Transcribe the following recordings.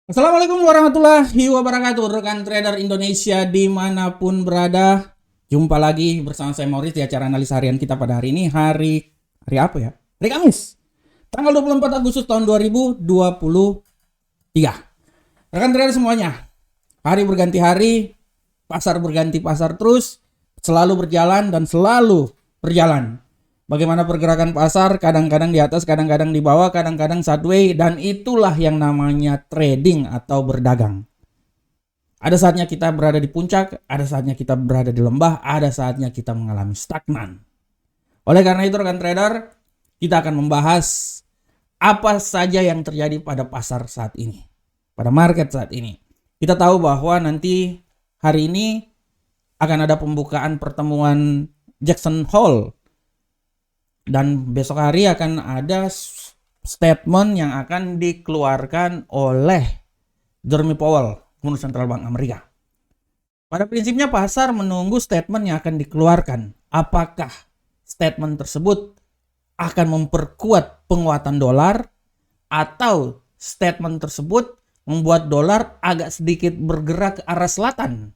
Assalamualaikum warahmatullahi wabarakatuh, rekan trader Indonesia dimanapun berada. Jumpa lagi bersama saya Maurice di acara analisa harian kita pada hari ini. Hari apa ya? Hari Kamis, tanggal 24 Agustus tahun 2023. Rekan trader semuanya, hari berganti hari, pasar berganti pasar terus, selalu berjalan dan selalu berjalan. Bagaimana pergerakan pasar, kadang-kadang di atas, kadang-kadang di bawah, kadang-kadang sideways, dan itulah yang namanya trading atau berdagang. Ada saatnya kita berada di puncak, ada saatnya kita berada di lembah, ada saatnya kita mengalami stagnan. Oleh karena itu rekan trader, kita akan membahas apa saja yang terjadi pada pasar saat ini, pada market saat ini. Kita tahu bahwa nanti hari ini akan ada pembukaan pertemuan Jackson Hole. Dan besok hari akan ada statement yang akan dikeluarkan oleh Jerome Powell, Gubernur Sentral Bank Amerika. Pada prinsipnya pasar menunggu statement yang akan dikeluarkan. Apakah statement tersebut akan memperkuat penguatan dolar atau statement tersebut membuat dolar agak sedikit bergerak ke arah selatan.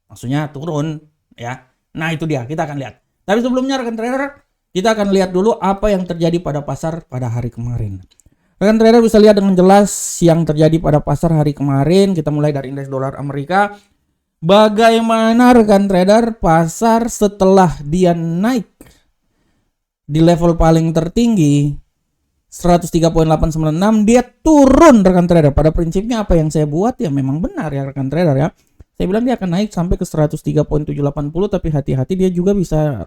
Maksudnya turun ya. Nah itu dia, kita akan lihat. Tapi sebelumnya rekan trader, kita akan lihat dulu apa yang terjadi pada pasar pada hari kemarin. Rekan trader bisa lihat dengan jelas yang terjadi pada pasar hari kemarin. Kita mulai dari indeks dolar Amerika. Bagaimana rekan trader pasar setelah dia naik di level paling tertinggi 103.896, dia turun rekan trader. Pada prinsipnya apa yang saya buat ya memang benar ya rekan trader ya. Saya bilang dia akan naik sampai ke 103.780, tapi hati-hati dia juga bisa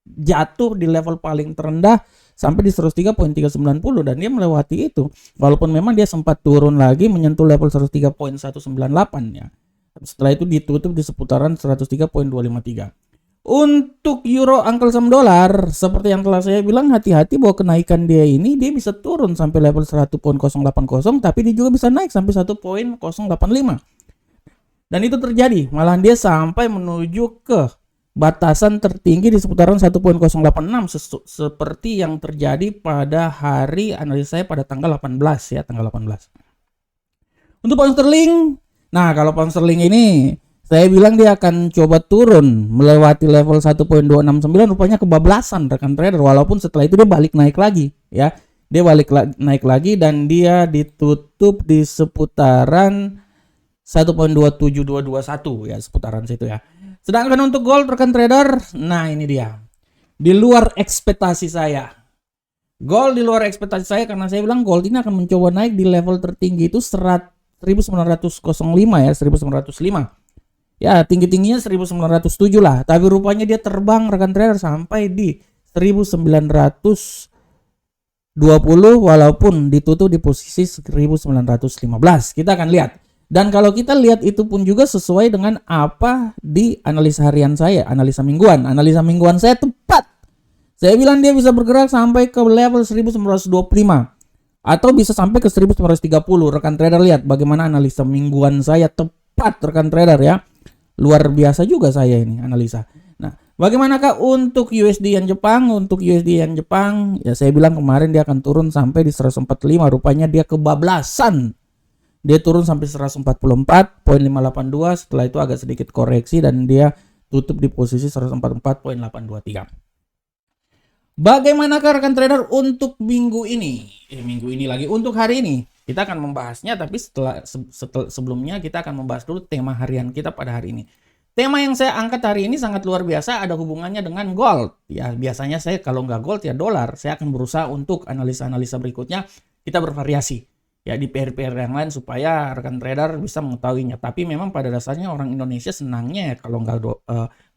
jatuh di level paling terendah sampai di 103.390 dan dia melewati itu. Walaupun memang dia sempat turun lagi menyentuh level 103.198 ya. Setelah itu ditutup di seputaran 103.253. Untuk euro angkel saham dolar, seperti yang telah saya bilang, hati-hati bahwa kenaikan dia ini dia bisa turun sampai level 100.080, tapi dia juga bisa naik sampai 1.085. Dan itu terjadi, malahan dia sampai menuju ke batasan tertinggi di seputaran 1.086 seperti yang terjadi pada hari analisa saya pada tanggal 18 ya, tanggal 18. Untuk pound sterling, nah kalau pound sterling ini saya bilang dia akan coba turun melewati level 1.269, rupanya kebablasan rekan trader, walaupun setelah itu dia balik naik lagi ya. Dia balik naik lagi dan dia ditutup di seputaran 1.27221 ya, seputaran situ ya. Sedangkan untuk gold rekan trader, nah ini dia. Di luar ekspektasi saya. Gold di luar ekspektasi saya karena saya bilang gold ini akan mencoba naik di level tertinggi itu 1905 ya, 1905. Ya, tinggi-tingginya 1907 lah, tapi rupanya dia terbang rekan trader sampai di 1920 walaupun ditutup di posisi 1915. Kita akan lihat. Dan kalau kita lihat itu pun juga sesuai dengan apa di analisa harian saya, analisa mingguan. Analisa mingguan saya tepat. Saya bilang dia bisa bergerak sampai ke level 1925 atau bisa sampai ke 1930. Rekan trader lihat bagaimana analisa mingguan saya tepat rekan trader ya. Luar biasa juga saya ini analisa. Nah, bagaimanakah untuk USD yen Jepang? Untuk USD yen Jepang, ya saya bilang kemarin dia akan turun sampai di 145. Rupanya dia kebablasan. Dia turun sampai 144.582, setelah itu agak sedikit koreksi dan dia tutup di posisi 144.823. Bagaimanakah rekan trader untuk minggu ini? Minggu ini lagi untuk hari ini. Kita akan membahasnya, tapi sebelumnya kita akan membahas dulu tema harian kita pada hari ini. Tema yang saya angkat hari ini sangat luar biasa, ada hubungannya dengan gold. Ya, biasanya saya kalau nggak gold ya dolar. Saya akan berusaha untuk analisa-analisa berikutnya kita bervariasi ya di pair-pair yang lain supaya rekan trader bisa mengetahuinya. Tapi memang pada dasarnya orang Indonesia senangnya ya kalau nggak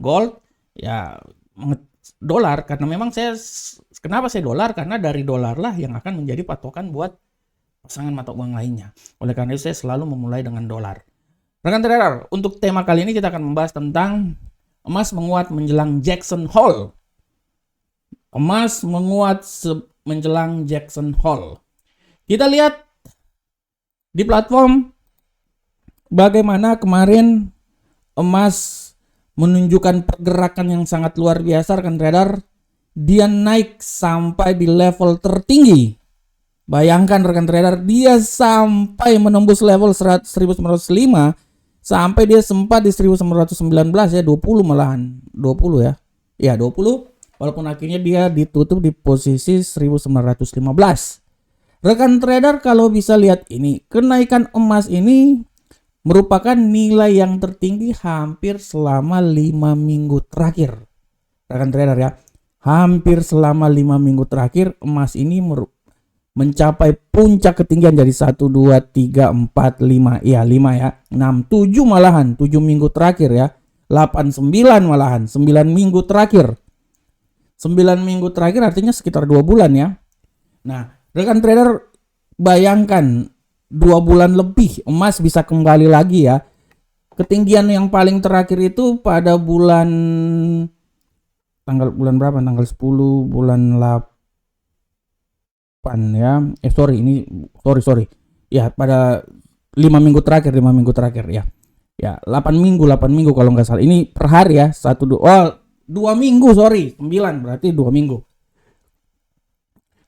gold ya dolar, karena memang kenapa saya dolar, karena dari dolar lah yang akan menjadi patokan buat pasangan mata uang lainnya. Oleh karena itu saya selalu memulai dengan dolar. Rekan trader, untuk tema kali ini kita akan membahas tentang emas menguat menjelang Jackson Hole. Emas menguat menjelang Jackson Hole. Kita lihat di platform bagaimana kemarin emas menunjukkan pergerakan yang sangat luar biasa rekan trader. Dia naik sampai di level tertinggi Bayangkan rekan trader, dia sampai menembus level 1905 sampai dia sempat di 1919 ya, 20 malahan. 20 ya. Ya, 20 walaupun akhirnya dia ditutup di posisi 1915. Rekan trader kalau bisa lihat ini, kenaikan emas ini merupakan nilai yang tertinggi hampir selama 5 minggu terakhir. Rekan trader ya, hampir selama 5 minggu terakhir emas ini mencapai puncak ketinggian dari 1, 2, 3, 4, 5. Ya 5 ya, 6, 7 malahan, 7 minggu terakhir ya. 8, 9 malahan, 9 minggu terakhir. 9 minggu terakhir artinya sekitar 2 bulan ya. Nah, rekan trader bayangkan 2 bulan lebih emas bisa kembali lagi ya. Ketinggian yang paling terakhir itu pada bulan bulan berapa? Tanggal 10 bulan 8 ya. Sorry. Ya, pada 5 minggu terakhir ya. Ya, 8 minggu kalau nggak salah. Ini per hari ya. 2 minggu, 9 berarti 2 minggu.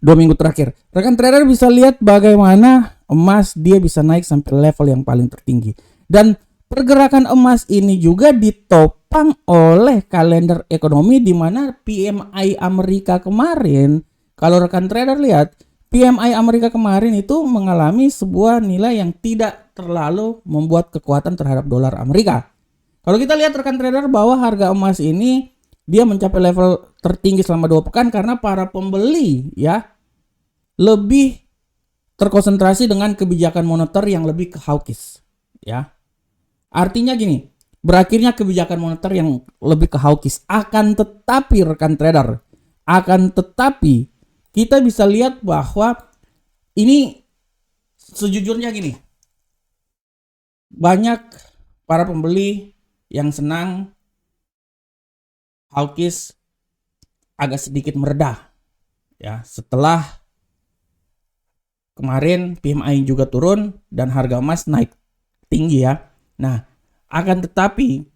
2 minggu terakhir. Rekan trader bisa lihat bagaimana emas dia bisa naik sampai level yang paling tertinggi. Dan pergerakan emas ini juga ditopang oleh kalender ekonomi di mana PMI Amerika kemarin, kalau rekan trader lihat, PMI Amerika kemarin itu mengalami sebuah nilai yang tidak terlalu membuat kekuatan terhadap dolar Amerika. Kalau kita lihat rekan trader bahwa harga emas ini dia mencapai level tertinggi selama 2 pekan karena para pembeli ya lebih terkonsentrasi dengan kebijakan moneter yang lebih ke hawkish ya. Artinya gini, berakhirnya kebijakan moneter yang lebih ke hawkish. Akan tetapi rekan trader, kita bisa lihat bahwa ini sejujurnya gini, banyak para pembeli yang senang hawkish agak sedikit meredah ya setelah kemarin PMI juga turun dan harga emas naik tinggi ya. Nah, akan tetapi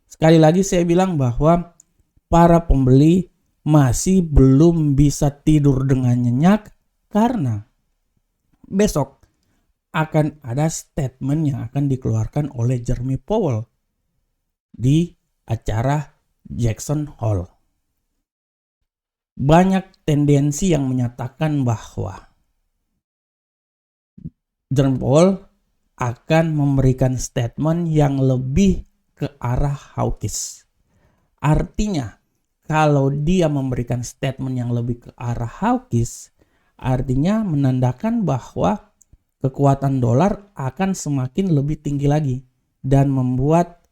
sekali lagi saya bilang bahwa para pembeli masih belum bisa tidur dengan nyenyak karena besok akan ada statement yang akan dikeluarkan oleh Jeremy Powell di acara Jackson Hole. Banyak tendensi yang menyatakan bahwa Jeremy Powell akan memberikan statement yang lebih ke arah hawkish. Artinya, kalau dia memberikan statement yang lebih ke arah hawkish, artinya menandakan bahwa kekuatan dolar akan semakin lebih tinggi lagi dan membuat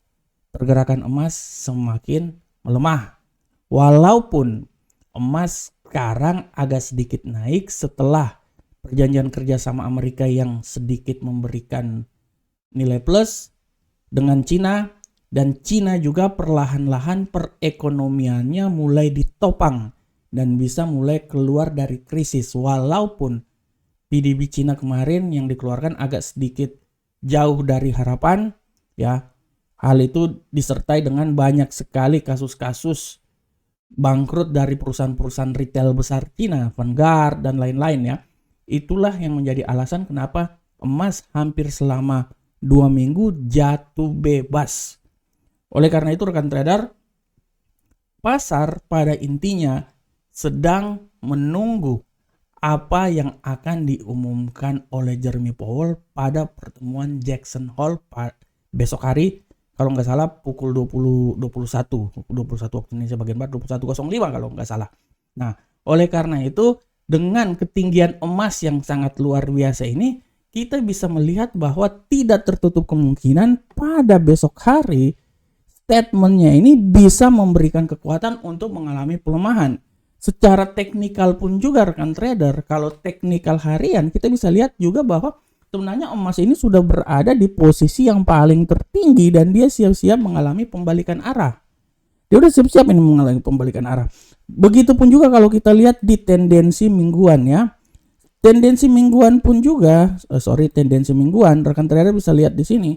pergerakan emas semakin melemah. Walaupun emas sekarang agak sedikit naik setelah perjanjian kerjasama Amerika yang sedikit memberikan nilai plus dengan Cina, dan Cina juga perlahan-lahan perekonomiannya mulai ditopang dan bisa mulai keluar dari krisis. Walaupun PDB Cina kemarin yang dikeluarkan agak sedikit jauh dari harapan ya. Hal itu disertai dengan banyak sekali kasus-kasus bangkrut dari perusahaan-perusahaan retail besar Cina, Vanguard dan lain-lain ya. Itulah yang menjadi alasan kenapa emas hampir selama 2 minggu jatuh bebas. Oleh karena itu rekan trader, pasar pada intinya sedang menunggu apa yang akan diumumkan oleh Jeremy Powell pada pertemuan Jackson Hole besok hari, kalau nggak salah pukul 21 waktu Indonesia bagian Barat, 21.05 kalau nggak salah. Nah, oleh karena itu dengan ketinggian emas yang sangat luar biasa ini, kita bisa melihat bahwa tidak tertutup kemungkinan pada besok hari statementnya ini bisa memberikan kekuatan untuk mengalami pelemahan. Secara teknikal pun juga rekan trader, kalau teknikal harian kita bisa lihat juga bahwa sebenarnya emas ini sudah berada di posisi yang paling tertinggi dan dia siap-siap mengalami pembalikan arah. Dia udah siap-siap ini mengalami pembalikan arah. Begitupun juga kalau kita lihat di tendensi mingguan ya. Tendensi mingguan pun juga, tendensi mingguan rekan trader bisa lihat di sini.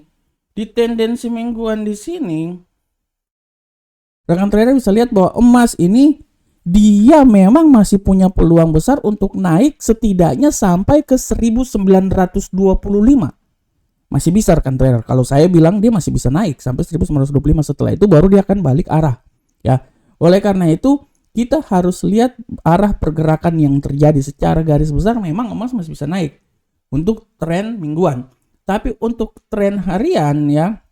Di tendensi mingguan di sini rekan trader bisa lihat bahwa emas ini dia memang masih punya peluang besar untuk naik setidaknya sampai ke 1925. Masih bisa rekan trader. Kalau saya bilang dia masih bisa naik sampai 1925, setelah itu baru dia akan balik arah. Ya. Oleh karena itu kita harus lihat arah pergerakan yang terjadi. Secara garis besar memang emas masih bisa naik untuk tren mingguan. Tapi untuk tren harian ya,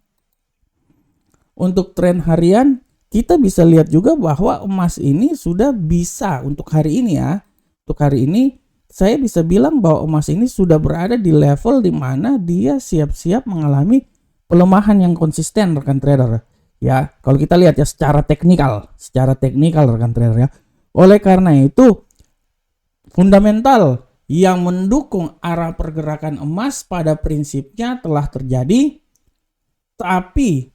untuk tren harian kita bisa lihat juga bahwa emas ini sudah bisa untuk hari ini ya. Untuk hari ini saya bisa bilang bahwa emas ini sudah berada di level di mana dia siap-siap mengalami pelemahan yang konsisten rekan trader. Ya, kalau kita lihat ya secara teknikal rekan trader ya. Oleh karena itu fundamental yang mendukung arah pergerakan emas pada prinsipnya telah terjadi, tapi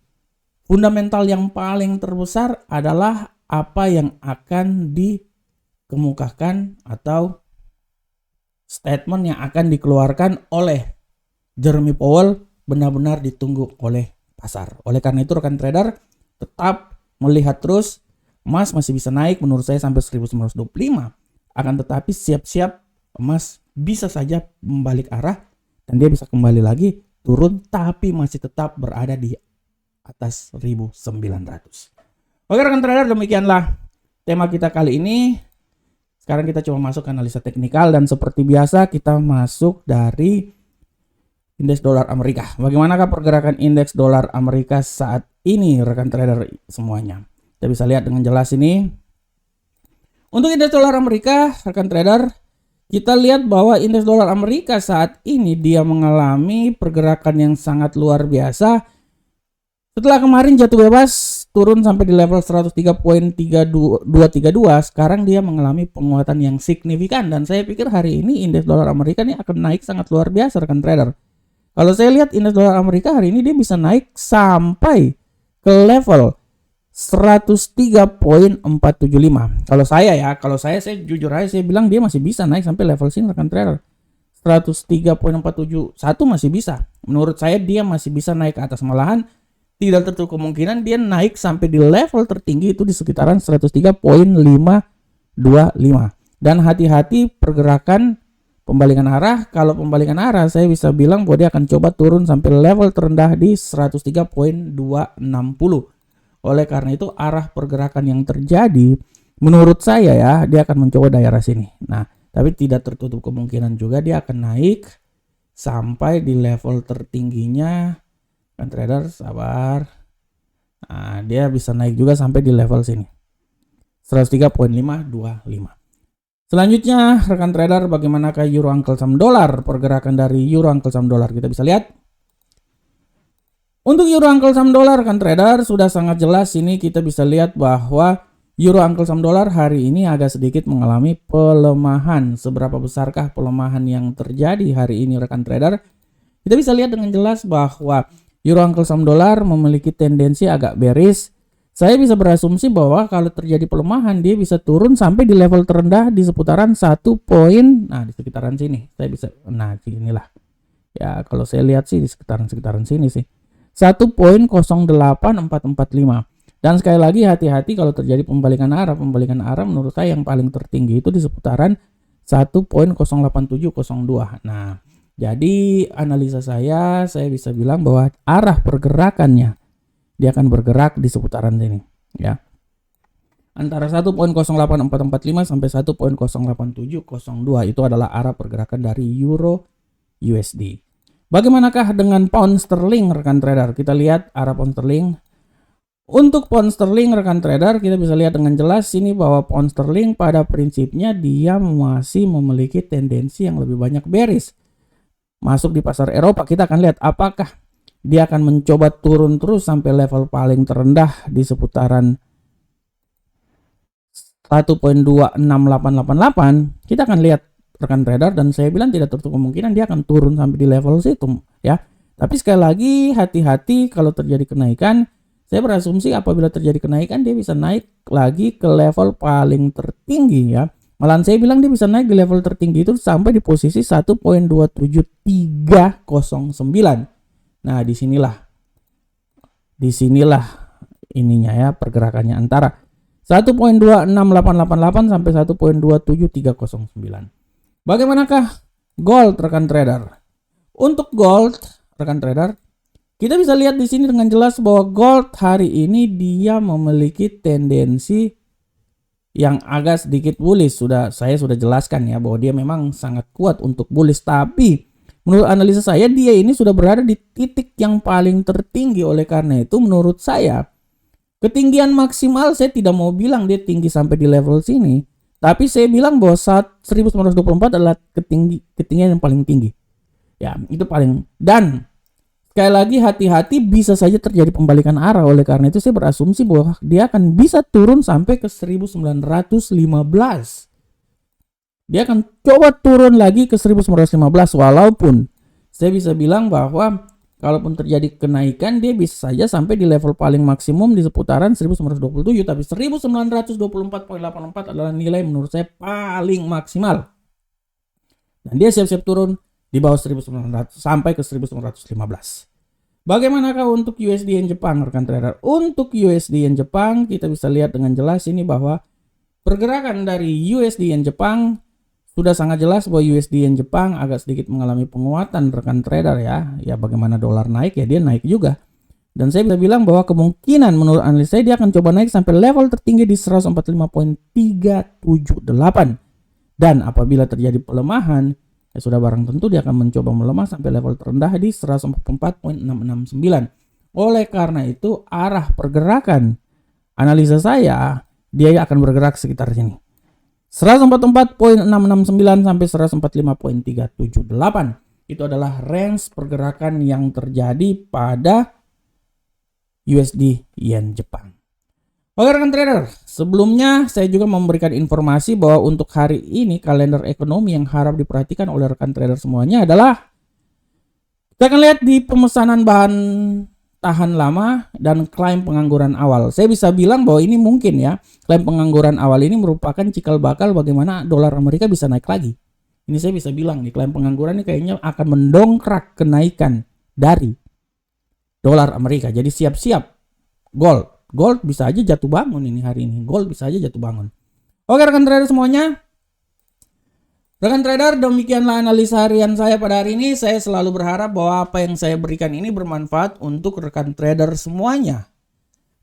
fundamental yang paling terbesar adalah apa yang akan dikemukakan atau statement yang akan dikeluarkan oleh Jeremy Powell benar-benar ditunggu oleh pasar. Oleh karena itu rekan trader tetap melihat terus emas masih bisa naik menurut saya sampai 1925. Akan tetapi siap-siap emas bisa saja membalik arah dan dia bisa kembali lagi turun tapi masih tetap berada di atas 1900. Oke rekan trader, demikianlah tema kita kali ini. Sekarang kita coba masuk ke analisa teknikal dan seperti biasa kita masuk dari indeks dolar Amerika. Bagaimanakah pergerakan indeks dolar Amerika saat ini rekan trader semuanya? Kita bisa lihat dengan jelas ini. Untuk indeks dolar Amerika rekan trader, kita lihat bahwa indeks dolar Amerika saat ini dia mengalami pergerakan yang sangat luar biasa. Setelah kemarin jatuh bebas turun sampai di level 103.232, sekarang dia mengalami penguatan yang signifikan dan saya pikir hari ini indeks dolar Amerika ini akan naik sangat luar biasa rekan trader. Kalau saya lihat indeks dolar Amerika hari ini dia bisa naik sampai ke level 103.475. Kalau saya jujur aja saya bilang dia masih bisa naik sampai level sini rekan trader. 103.471 masih bisa. Menurut saya dia masih bisa naik ke atas, malahan tidak tertutup kemungkinan dia naik sampai di level tertinggi itu di sekitaran 103.525. Dan hati-hati pergerakan pembalikan arah. Kalau pembalikan arah saya bisa bilang bahwa dia akan coba turun sampai level terendah di 103.260. Oleh karena itu arah pergerakan yang terjadi menurut saya ya dia akan mencoba daerah sini. Nah, tapi tidak tertutup kemungkinan juga dia akan naik sampai di level tertingginya. Kan trader sabar. Nah, dia bisa naik juga sampai di level sini. 103.525. Selanjutnya rekan trader, bagaimanakah euro Uncle Sam dolar? Pergerakan dari euro Uncle Sam dolar kita bisa lihat. Untuk euro Uncle Sam dolar rekan trader sudah sangat jelas ini kita bisa lihat bahwa euro Uncle Sam dolar hari ini agak sedikit mengalami pelemahan. Seberapa besarkah pelemahan yang terjadi hari ini rekan trader? Kita bisa lihat dengan jelas bahwa euro Uncle Sam dolar memiliki tendensi agak bearish. Saya bisa berasumsi bahwa kalau terjadi pelemahan dia bisa turun sampai di level terendah di seputaran 1 poin. Nah, di sekitaran sini. Saya bisa inilah. Ya, kalau saya lihat sih di sekitaran sini sih. 1.08445. Dan sekali lagi hati-hati kalau terjadi pembalikan arah. Pembalikan arah menurut saya yang paling tertinggi itu di seputaran 1.08702. Nah, jadi analisa saya bisa bilang bahwa arah pergerakannya dia akan bergerak di seputaran sini ya. Antara 1.08445 sampai 1.08702 itu adalah arah pergerakan dari euro USD. Bagaimanakah dengan pound sterling rekan trader? Kita lihat arah pound sterling. Untuk pound sterling rekan trader kita bisa lihat dengan jelas ini bahwa pound sterling pada prinsipnya dia masih memiliki tendensi yang lebih banyak bearish. Masuk di pasar Eropa kita akan lihat apakah dia akan mencoba turun terus sampai level paling terendah di seputaran 1.26888. Kita akan lihat rekan trader dan saya bilang tidak tertutup kemungkinan dia akan turun sampai di level situ ya. Tapi sekali lagi hati-hati kalau terjadi kenaikan. Saya berasumsi apabila terjadi kenaikan dia bisa naik lagi ke level paling tertinggi ya. Malahan saya bilang dia bisa naik di level tertinggi itu sampai di posisi 1.27309. Nah, disinilah ininya ya pergerakannya antara 1.26888 sampai 1.27309. Bagaimanakah gold rekan trader? Untuk gold rekan trader, kita bisa lihat di sini dengan jelas bahwa gold hari ini dia memiliki tendensi yang agak sedikit bullish. Saya sudah jelaskan ya bahwa dia memang sangat kuat untuk bullish, tapi menurut analisa saya dia ini sudah berada di titik yang paling tertinggi. Oleh karena itu menurut saya ketinggian maksimal saya tidak mau bilang dia tinggi sampai di level sini, tapi saya bilang bahwa saat 1924 adalah ketinggian yang paling tinggi. Ya, itu paling. Dan sekali lagi hati-hati, bisa saja terjadi pembalikan arah. Oleh karena itu saya berasumsi bahwa dia akan bisa turun sampai ke 1915. Dia akan coba turun lagi ke 1915, walaupun saya bisa bilang bahwa kalaupun terjadi kenaikan dia bisa saja sampai di level paling maksimum di seputaran 1927, tapi 1924.84 adalah nilai menurut saya paling maksimal. Dan dia siap-siap turun di bawah 1900 sampai ke 1915. Bagaimanakah untuk USD Yen Jepang rekan trader? Untuk USD Yen Jepang kita bisa lihat dengan jelas ini bahwa pergerakan dari USD Yen Jepang sudah sangat jelas bahwa USD Yen Jepang agak sedikit mengalami penguatan rekan trader ya. Ya bagaimana dolar naik ya dia naik juga. Dan saya bisa bilang bahwa kemungkinan menurut analis saya dia akan coba naik sampai level tertinggi di 145.378. Dan apabila terjadi pelemahan, ya sudah barang tentu dia akan mencoba melemah sampai level terendah di 144.669. Oleh karena itu arah pergerakan analisa saya dia akan bergerak sekitar sini. 144.669 sampai 145.378. Itu adalah range pergerakan yang terjadi pada USD Yen Jepang. Oke rekan trader, sebelumnya saya juga memberikan informasi bahwa untuk hari ini kalender ekonomi yang harap diperhatikan oleh rekan trader semuanya adalah kita akan lihat di pemesanan bahan tahan lama dan klaim pengangguran awal. Saya bisa bilang bahwa ini mungkin ya, klaim pengangguran awal ini merupakan cikal bakal bagaimana dolar Amerika bisa naik lagi. Ini saya bisa bilang nih, klaim pengangguran ini kayaknya akan mendongkrak kenaikan dari dolar Amerika. Jadi siap-siap Gold bisa aja jatuh bangun ini hari ini. Gold bisa aja jatuh bangun. Oke rekan trader semuanya. Rekan trader, demikianlah analisa harian saya pada hari ini. Saya selalu berharap bahwa apa yang saya berikan ini bermanfaat untuk rekan trader semuanya.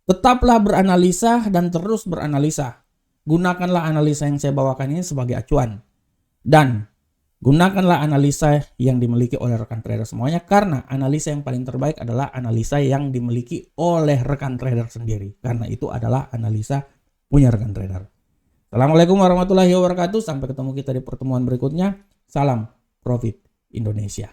Tetaplah beranalisa dan terus beranalisa. Gunakanlah analisa yang saya bawakan ini sebagai acuan. Dan gunakanlah analisa yang dimiliki oleh rekan trader semuanya, karena analisa yang paling terbaik adalah analisa yang dimiliki oleh rekan trader sendiri. Karena itu adalah analisa punya rekan trader. Assalamualaikum warahmatullahi wabarakatuh. Sampai ketemu kita di pertemuan berikutnya. Salam Profit Indonesia.